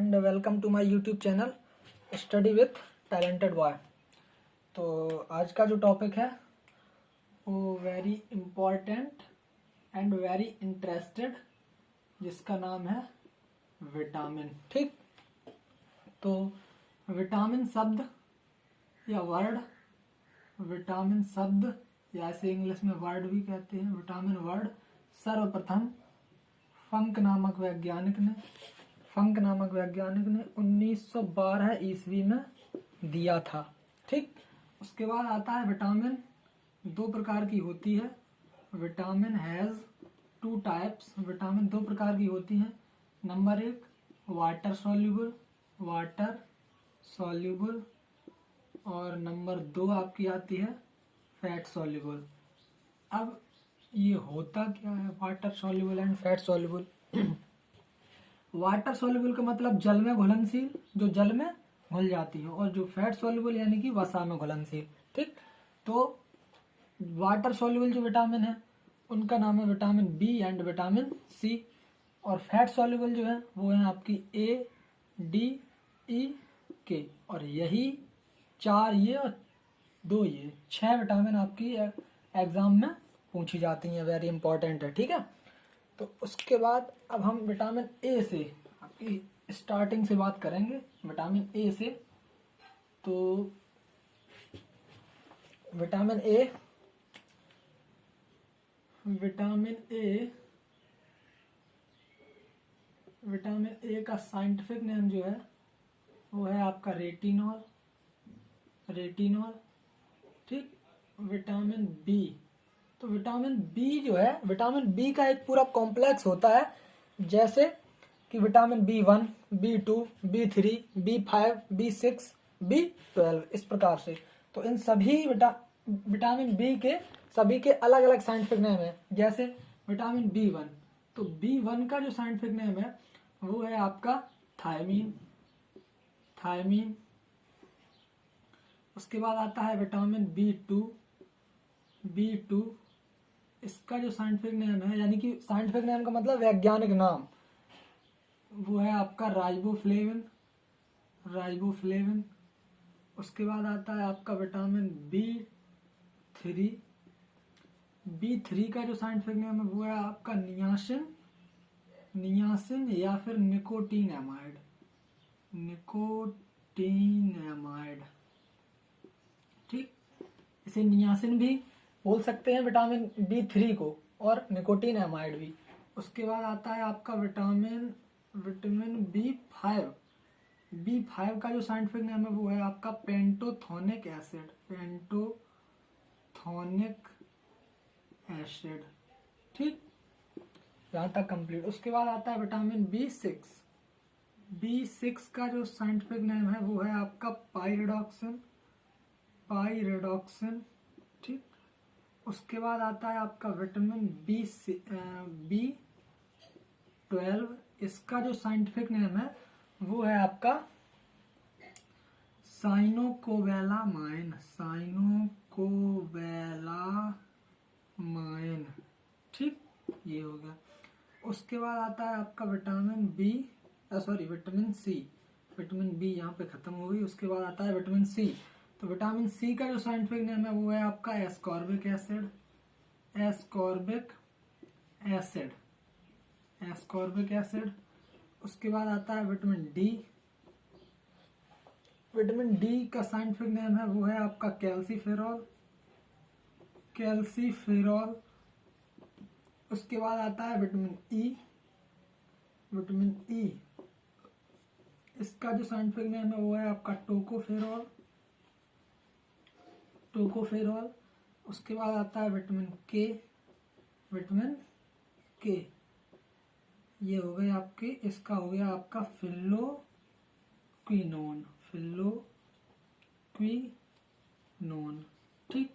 And welcome to my YouTube channel study with talented boy. तो आज का जो टॉपिक है वो very important and very interested, जिसका नाम है विटामिन। ठीक, तो विटामिन शब्द या वर्ड, विटामिन शब्द या ऐसे इंग्लिश में वर्ड भी कहते हैं, विटामिन वर्ड सर्वप्रथम फंक नामक वैज्ञानिक ने 1912 ईस्वी में दिया था। ठीक, उसके बाद आता है विटामिन दो प्रकार की होती है। Vitamin has two types, vitamin दो प्रकार की होती हैं। नंबर एक वाटर सॉल्यूबल और नंबर दो आपकी आती है फैट सॉल्यूबल। अब ये होता क्या है water soluble and fat soluble? Water soluble का मतलब जल में घुलनशील, जो जल में घुल जाती है, और जो फैट सॉल्यूबल यानी कि वसा में घुलनशील। ठीक, तो वाटर सॉल्यूबल जो विटामिन है उनका नाम है vitamin B and vitamin C, और फैट सॉल्यूबल जो है वो है आपकी ए, डी, ई, के, और यही चार ये और दो ये 6 विटामिन आपकी एग्जाम में पूछी जाती हैं, वेरी इंपॉर्टेंट है। ठीक है, तो उसके बाद अब हम विटामिन ए से आपकी स्टार्टिंग से बात करेंगे। विटामिन ए से, तो विटामिन ए का साइंटिफिक नेम जो है वो है आपका रेटिनॉल। ठीक, विटामिन बी, तो विटामिन बी जो है, विटामिन बी का एक पूरा कॉम्प्लेक्स होता है, जैसे कि vitamin B1, B2, B3, B5, B6, B12, इस प्रकार से। तो इन सभी विटामिन बी के सभी के अलग अलग साइंटिफिक नेम है। जैसे विटामिन B1, तो B1 का जो साइंटिफिक नेम है वो है आपका थायमीन। उसके बाद आता है विटामिन B2, इसका जो साइंटिफिक नेम है, यानी कि साइंटिफिक नेम का मतलब वैज्ञानिक नाम, वो है आपका राइबोफ्लेविन। उसके बाद आता है आपका विटामिन B3 का जो साइंटिफिक नेम है वो है आपका नियासिन या फिर निकोटीनैमाइड। ठीक, इसे नियासिन भी बोल सकते हैं विटामिन B3 को, और निकोटीनैमाइड भी। उसके बाद आता है आपका विटामिन B5 का जो साइंटिफिक नेम है वो है आपका पेंटोथोनिक एसिड। ठीक, यहाँ तक कंप्लीट। उसके बाद आता है विटामिन B6 का जो साइंटिफिक नेम है वो है आपका पाइरिडॉक्सिन। ठीक, उसके बाद आता है आपका विटामिन B12, इसका जो साइंटिफिक नेम है वो है आपका साइनोकोवैलामाइन। ठीक, ये हो गया। उसके बाद आता है आपका विटामिन सी। विटामिन बी यहाँ पे खत्म हो गई। उसके बाद आता है विटामिन सी, तो विटामिन सी का जो साइंटिफिक नेम है वो है आपका एस्कॉर्बिक एसिड। उसके बाद आता है विटामिन डी का साइंटिफिक नेम है वो है आपका कैल्सीफेरॉल। उसके बाद आता है विटामिन ई, इसका जो साइंटिफिक नेम है वो है आपका टोकोफेरॉल। उसके बाद आता है विटामिन के, ये हो गए आपके, इसका हो गया आपका फिल्लोक्विनोन। ठीक,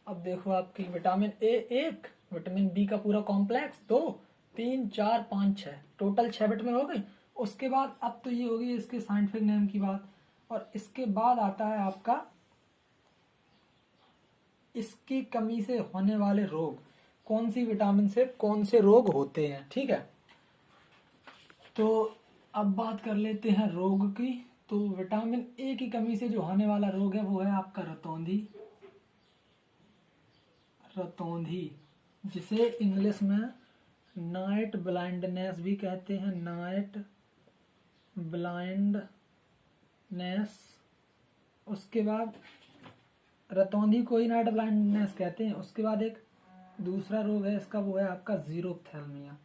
अब देखो आपकी विटामिन ए एक, विटामिन बी का पूरा कॉम्प्लेक्स 2, 3, 4, 5, 6, टोटल 6 विटामिन हो गई। उसके बाद अब तो ये हो गई इसके साइंटिफिक नेम की बात, और इसके बाद आता है आपका इसकी कमी से होने वाले रोग, कौन सी विटामिन से कौन से रोग होते हैं। ठीक है, तो अब बात कर लेते हैं रोग की। तो विटामिन ए की कमी से जो होने वाला रोग है वो है आपका रतौंधी। रतौंधी, जिसे इंग्लिश में नाइट ब्लाइंडनेस भी कहते हैं। Night blindness. उसके बाद रतौंधी को ही नाइट ब्लाइंडनेस कहते हैं। उसके बाद एक दूसरा रोग है इसका, वो है आपका जीरोप्थेल्मिया।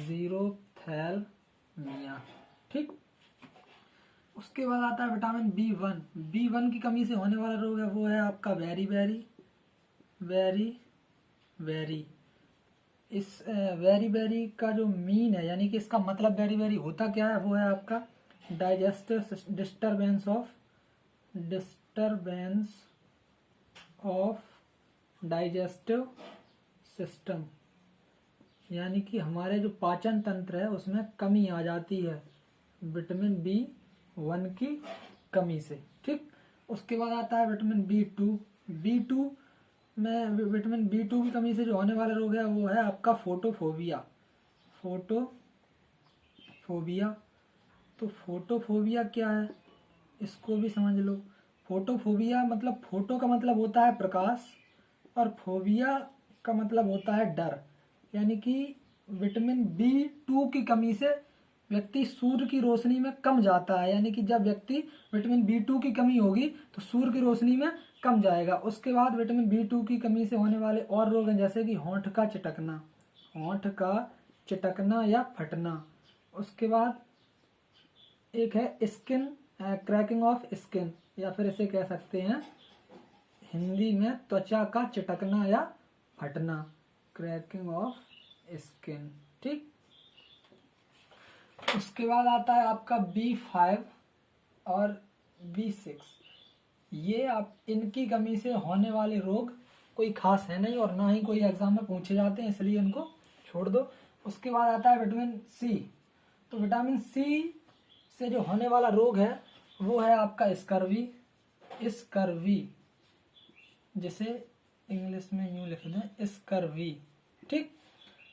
जीरोप्थेल्मिया, ठीक। उसके बाद आता है vitamin B one. B one की कमी से होने वाला रोग है वो है आपका वेरी वेरी वेरी वेरी। इस वेरी वेरी का जो मीन है, यानी कि इसका मतलब वेरी वेरी होता क्या है, वो है आपका digestive disturbance of digestive system, यानी कि हमारे जो पाचन तंत्र है उसमें कमी आ जाती है विटामिन बी वन की कमी से, ठीक। उसके बाद आता है vitamin B two. B two में विटामिन बी टू की कमी से जो होने वाला रोग है वो है आपका फोटोफोबिया। फोटोफोबिया, तो फोटोफोबिया क्या है इसको भी समझ लो। फोटोफोबिया मतलब फोटो का मतलब होता है प्रकाश और फोबिया का मतलब होता है डर। यानी कि विटामिन बी टू की कमी से व्यक्ति सूर्य की रोशनी में कम जाता है। यानी कि जब व्यक्ति विटामिन बी टू की कमी होगी तो सूर्य की रोशनी में कम जाएगा। उसके बाद विटामिन बी टू की कमी से होने वाले और रोग हैं जैसे कि होंठ का चिटकना या फटना। उसके बाद एक है स्किन क्रैकिंग ऑफ स्किन, या फिर इसे कह सकते हैं हिंदी में त्वचा का चिटकना या फटना, क्रैकिंग ऑफ स्किन, ठीक। उसके बाद आता है आपका B5 और B6। ये आप इनकी कमी से होने वाले रोग कोई खास है नहीं और ना ही कोई एग्जाम में पूछे जाते हैं, इसलिए इनको छोड़ दो। उसके बाद आता है विटामिन सी। तो विटामिन सी से जो होने वाला रोग है वो है आपका स्कर्वी, जिसे इंग्लिश में यूं लिख दें स्कर्वी, ठीक।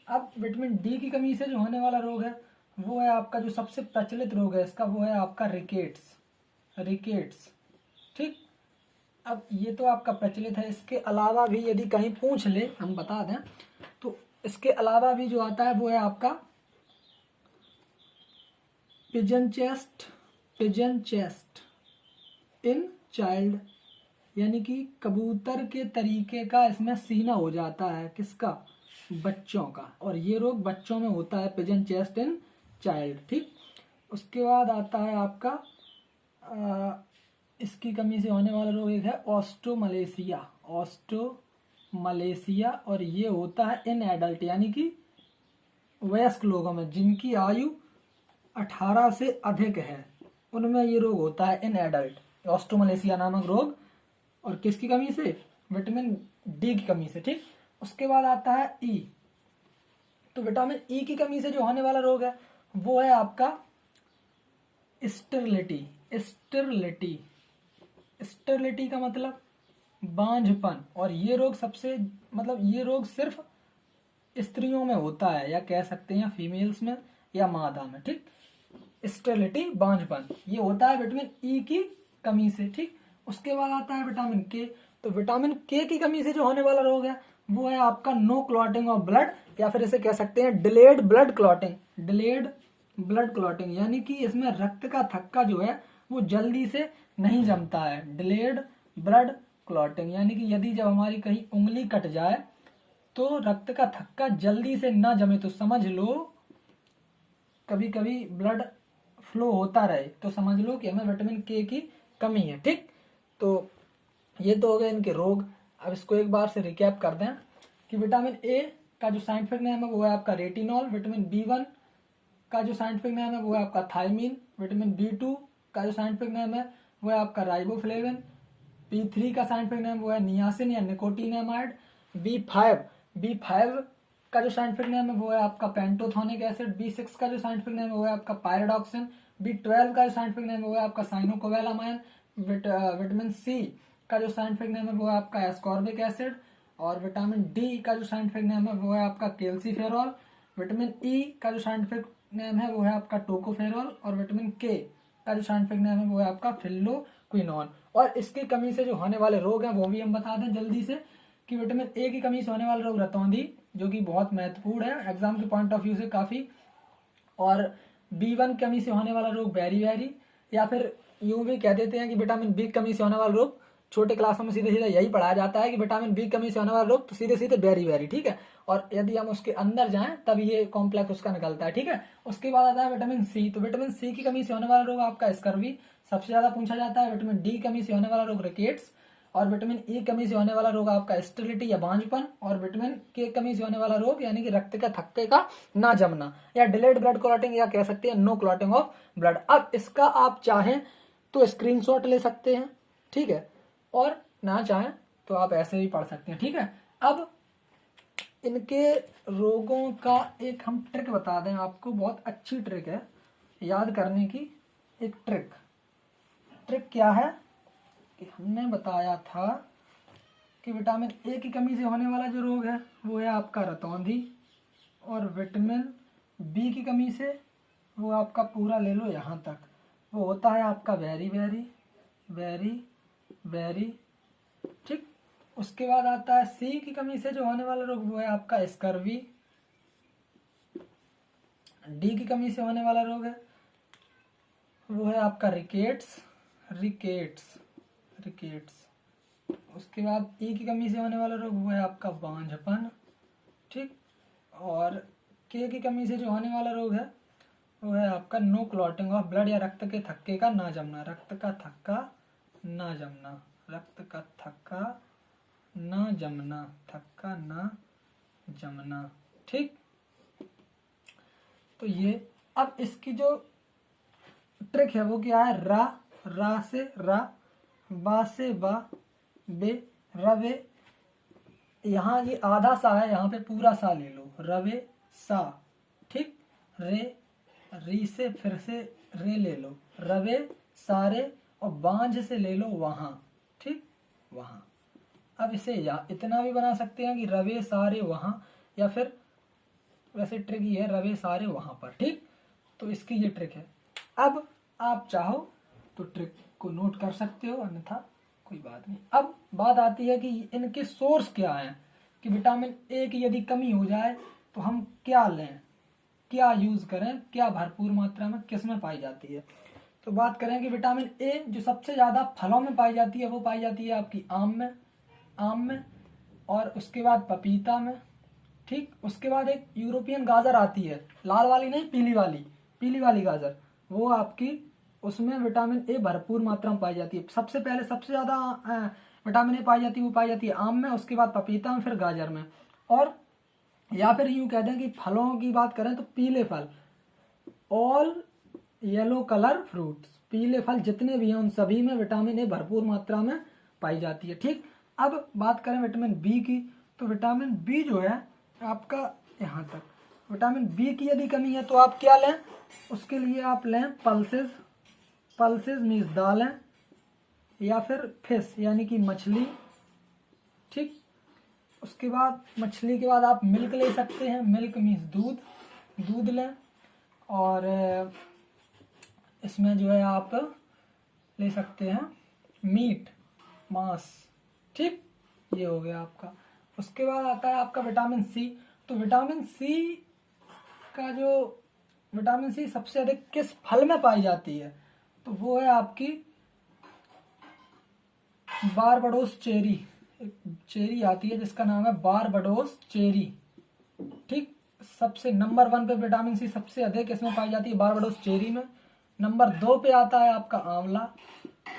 अब विटामिन डी की कमी से जो होने वाला रोग है वो है आपका जो सबसे प्रचलित रोग है इसका, वो है आपका रिकेट्स, ठीक। अब ये तो आपका प्रचलित है। इसके अलावा भी यदि कहीं पूछ ले, हम बता दें, तो इसके अलावा भी जो आता है वो है आपका पिजन चेस्ट इन चाइल्ड, यानी कि कबूतर के तरीके का इसमें सीना हो जाता है, किसका, बच्चों का। और ये रोग बच्चों में होता है, पिजन चेस्ट इन चाइल्ड, ठीक। उसके बाद आता है आपका इसकी कमी से होने वाला रोग एक है ऑस्टोमलेशिया, और ये होता है इन एडल्ट, यानी कि वयस्क लोगों में जिनकी आयु 18 से अधिक है, उनमें ये रोग होता है इन एडल्ट, ऑस्टोमलेशिया नामक रोग। और किसकी कमी से, विटामिन डी की कमी से, ठीक। उसके बाद आता है ई। तो विटामिन ई की कमी से जो होने वाला रोग है वो है आपका स्टेरिलिटी का मतलब बांझपन। और ये रोग ये रोग सिर्फ स्त्रियों में होता है, या कह सकते हैं फीमेल्स में या मादा में, ठीक। स्टेरिलिटी, बांझपन, ये होता है विटामिन ई की कमी से, ठीक। उसके बाद आता है विटामिन के। तो विटामिन के की कमी से जो होने वाला रोग है वो है आपका नो क्लॉटिंग ऑफ ब्लड, या फिर इसे कह सकते हैं डिलेड ब्लड क्लॉटिंग, यानी कि इसमें रक्त का थक्का जो है वो जल्दी से नहीं जमता है। डिलेड ब्लड क्लॉटिंग, यानी कि यदि जब हमारी कहीं उंगली कट जाए तो रक्त का थक्का जल्दी से ना जमे, तो समझ लो कभी कभी ब्लड फ्लो होता रहे, तो समझ लो कि हमें विटामिन के की कमी है, ठीक। तो ये तो हो गए इनके रोग। अब इसको एक बार से रिकैप कर दें कि विटामिन ए का जो साइंटिफिक नेम है वो है आपका रेटिनॉल। विटामिन B1 का जो साइंटिफिक नेम है वो है आपका थायमीन। विटामिन B2 का जो साइंटिफिक नेम है वो है आपका राइबोफ्लेविन। B3 का साइंटिफिक नेम वो है नियासिन या निकोटिनामाइड। B5 का जो साइंटिफिक नेम है वो है आपका पेंटोथोनिक एसिड। B6 का जो साइंटिफिक नेम है वो है आपका पायरोडॉक्सिन। B12 का जो साइंटिफिक नेम है वो है आपका साइनोकोवैलामाइन। विटामिन सी का जो साइंटिफिक नेम है वो है आपका एस्कॉर्बिक एसिड। और विटामिन डी का जो साइंटिफिक नेम है वो है आपका कैल्सीफेरॉल। विटामिन ई का जो साइंटिफिक नेम है वो है आपका टोकोफेरॉल, और विटामिन के का जो साइंटिफिक नेम है वो है आपका फिल्लोक्विनोन। और इसकी कमी से जो होने वाले रोग हैं वो भी हम बता दें जल्दी से, कि विटामिन ए की कमी से होने वाला रोग रतौंधी, जो कि बहुत महत्वपूर्ण है एग्जाम के पॉइंट ऑफ व्यू से काफी, और B1 कमी से होने वाला रोग बेरी, या फिर यूं भी कह देते हैं कि विटामिन बी कमी से होने वाला रोग, छोटे क्लासों में सीधे सीधे यही पढ़ाया जाता है कि विटामिन बी कमी से होने वाला रोग तो सीधे सीधे बेरी, ठीक है। और यदि हम उसके अंदर जाएं तब ये कॉम्प्लेक्स उसका निकलता है, ठीक है। उसके बाद आता है विटामिन सी। तो विटामिन सी की कमी से होने वाला रोग आपका स्कर्वी सबसे ज्यादा पूछा जाता है। विटामिन डी कमी से होने वाला रोग रिकेट्स, और विटामिन ई कमी से होने वाला रोग आपका स्टेरिलिटी या बांझपन, और विटामिन के कमी से होने वाला रोग यानी कि रक्त के थक्के का ना जमना, या डिलेड ब्लड क्लॉटिंग, या कह सकते हैं नो क्लॉटिंग ऑफ ब्लड। अब इसका आप चाहें तो स्क्रीनशॉट ले सकते हैं, ठीक है, और ना चाहें तो आप ऐसे भी पढ़ सकते हैं, ठीक है। अब इनके रोगों का एक हम ट्रिक बता दें आपको, बहुत अच्छी ट्रिक है याद करने की। एक ट्रिक क्या है कि हमने बताया था कि विटामिन ए की कमी से होने वाला जो रोग है वो है आपका रतौंधी, और विटामिन बी की कमी से वो आपका पूरा ले लो यहाँ तक, वो होता है आपका वेरी, ठीक। उसके बाद आता है सी की कमी से जो होने वाला रोग वो है आपका स्कर्वी। डी की कमी से होने वाला रोग है वो है आपका रिकेट्स। उसके बाद ई की कमी से होने वाला रोग वो है आपका बांझपन, ठीक। और के की कमी से जो होने वाला रोग है वो है आपका नो क्लॉटिंग ऑफ ब्लड, या रक्त के थक्के का ना जमना, रक्त का थक्का ना जमना, ठीक। तो ये अब इसकी जो ट्रिक है वो क्या है, रा से रा, बा से बा, बे, रवे, यहाँ ये आधा सा है, यहाँ पे पूरा सा ले लो, रवे सा, ठीक। री से फिर से रे ले लो, रवे सारे, और बांझ से ले लो वहां, ठीक, वहां। अब इसे या इतना भी बना सकते हैं कि रवे सारे वहां, या फिर वैसे ट्रिक ये है रवे सारे वहां पर, ठीक। तो इसकी ये ट्रिक है। अब आप चाहो तो ट्रिक को नोट कर सकते हो, अन्यथा कोई बात नहीं। अब बात आती है कि इनके सोर्स क्या हैं, कि विटामिन ए की यदि कमी हो जाए तो हम क्या लें, क्या यूज करें, क्या भरपूर मात्रा में किस में पाई जाती है। तो बात करें कि विटामिन ए जो सबसे ज्यादा फलों में पाई जाती है वो पाई जाती है आपकी आम में, और उसके बाद पपीता में, ठीक। उसके बाद एक यूरोपियन गाजर आती है, लाल वाली नहीं, पीली वाली गाजर, वो आपकी उसमें विटामिन ए भरपूर मात्रा में पाई जाती है। सबसे पहले सबसे ज्यादा विटामिन ए पाई जाती है वो पाई जाती है आम में, उसके बाद पपीता में, फिर गाजर में। और या फिर यूं कह दें कि फलों की बात करें तो पीले फल, ऑल येलो कलर फ्रूट्स, पीले फल जितने भी हैं उन सभी में विटामिन ए भरपूर मात्रा में पाई जाती है, ठीक। अब बात करें विटामिन बी की, तो विटामिन बी जो है आपका यहाँ तक, विटामिन बी की यदि कमी है तो आप क्या लें, उसके लिए आप लें पल्सेस मीन्स दालें, या फिर फिश यानी कि मछली, ठीक। उसके बाद मछली के बाद आप मिल्क ले सकते हैं, मिल्क मीन्स दूध लें, और इसमें जो है आप ले सकते हैं मीट, मांस, ठीक। ये हो गया आपका। उसके बाद आता है आपका विटामिन सी। तो विटामिन सी सबसे अधिक किस फल में पाई जाती है, तो वो है आपकी बारबडोस चेरी। एक चेरी आती है जिसका नाम है बारबडोस चेरी, ठीक। सबसे नंबर 1 पे विटामिन सी सबसे अधिक इसमें पाई जाती है बारबडोस चेरी में। नंबर 2 पे आता है आपका आंवला,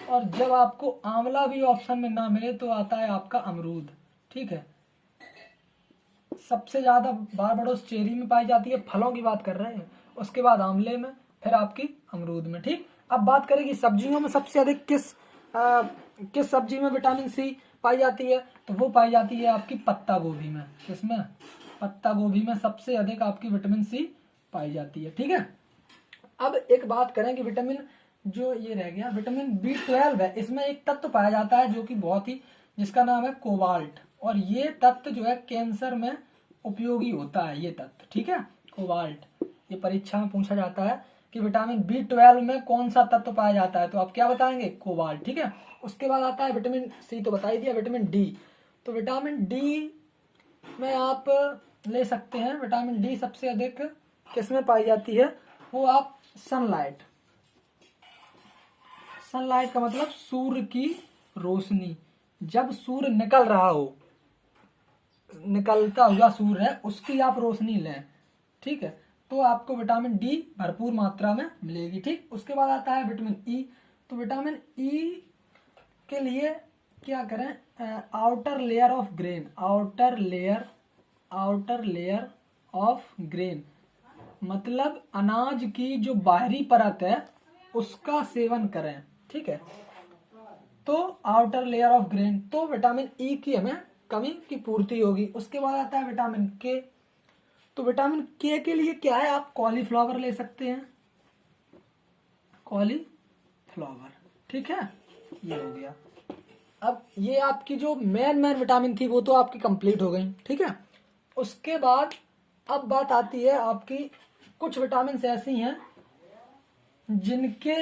और जब आपको आंवला भी ऑप्शन में ना मिले तो आता है आपका अमरूद, ठीक है। सबसे ज्यादा बारबडोस चेरी में पाई जाती है, फलों की बात कर रहे हैं, उसके बाद आंवले में, फिर आपकी अमरूद में, ठीक। अब बात करें कि सब्जियों में सबसे अधिक किस सब्जी में विटामिन सी पाई जाती है, तो वो पाई जाती है आपकी पत्ता गोभी में। इसमें पत्ता गोभी में सबसे अधिक आपकी विटामिन सी पाई जाती है, ठीक है। अब एक बात करें कि विटामिन जो ये रह गया विटामिन B12 है, इसमें एक तत्व पाया जाता है जो कि बहुत ही, जिसका नाम है कोबाल्ट, और ये तत्व जो है कैंसर में उपयोगी होता है, ये तत्व, ठीक है, कोबाल्ट। ये परीक्षा में पूछा जाता है कि विटामिन B12 में कौन सा तत्व पाया जाता है, तो आप क्या बताएंगे? कोबाल्ट। ठीक है। उसके बाद आता है विटामिन C, तो बता ही दिया। विटामिन D, तो विटामिन D में आप ले सकते हैं। विटामिन D सबसे अधिक किसमें पाई जाती है? वो आप सनलाइट, सनलाइट का मतलब सूर्य की रोशनी, जब सूर्य निकल रहा हो, निकलता हुआ सूर्य है, उसकी आप रोशनी लें, ठीक है, तो आपको विटामिन D भरपूर मात्रा में मिलेगी। ठीक। उसके बाद आता है विटामिन E, तो विटामिन E के लिए क्या करें? Outer layer of grain, outer layer of grain मतलब अनाज की जो बाहरी परत है उसका सेवन करें। ठीक है। तो आउटर लेयर ऑफ ग्रेन, तो विटामिन E की हमें कमी की पूर्ति होगी। उसके बाद आता है विटामिन K, तो विटामिन K के लिए क्या है? आप कॉलीफ्लावर ले सकते हैं, कॉलीफ्लावर। ठीक है, ये हो गया। अब ये आपकी जो मेन विटामिन थी वो तो आपकी कंप्लीट हो गई। ठीक है। उसके बाद अब बात आती है आपकी, कुछ विटामिन ऐसी हैं जिनके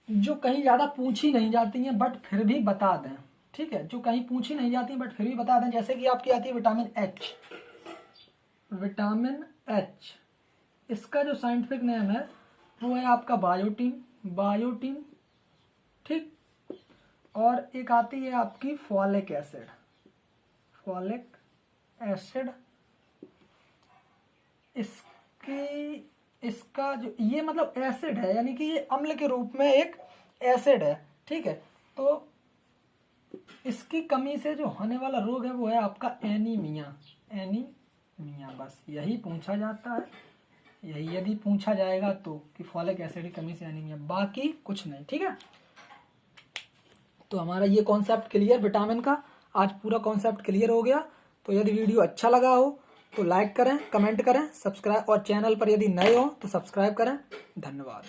जो कहीं ज्यादा पूछी नहीं जाती हैं बट फिर भी बता दें। ठीक है, जो कहीं पूछी नहीं जाती बट फिर भी बता दें, जैसे कि आपकी आती है विटामिन H। विटामिन H, इसका जो साइंटिफिक नेम है वो है आपका बायोटीन। ठीक। और एक आती है आपकी फॉलिक एसिड। इसका जो ये मतलब एसिड है, यानी कि ये अम्ल के रूप में एक एसिड है। ठीक है। तो इसकी कमी से जो होने वाला रोग है वो है आपका एनीमिया। बस यही पूछा जाता है, यही यदि पूछा जाएगा तो कि फॉलिक एसिड की कमी से एनीमिया, बाकी कुछ नहीं। ठीक है। तो हमारा ये कॉन्सेप्ट क्लियर विटामिन का, आज पूरा कॉन्सेप्ट क्लियर हो गया। तो यदि वीडियो अच्छा लगा हो तो लाइक करें, कमेंट करें, सब्सक्राइब, और चैनल पर यदि नए हो तो सब्सक्राइब करें। धन्यवाद।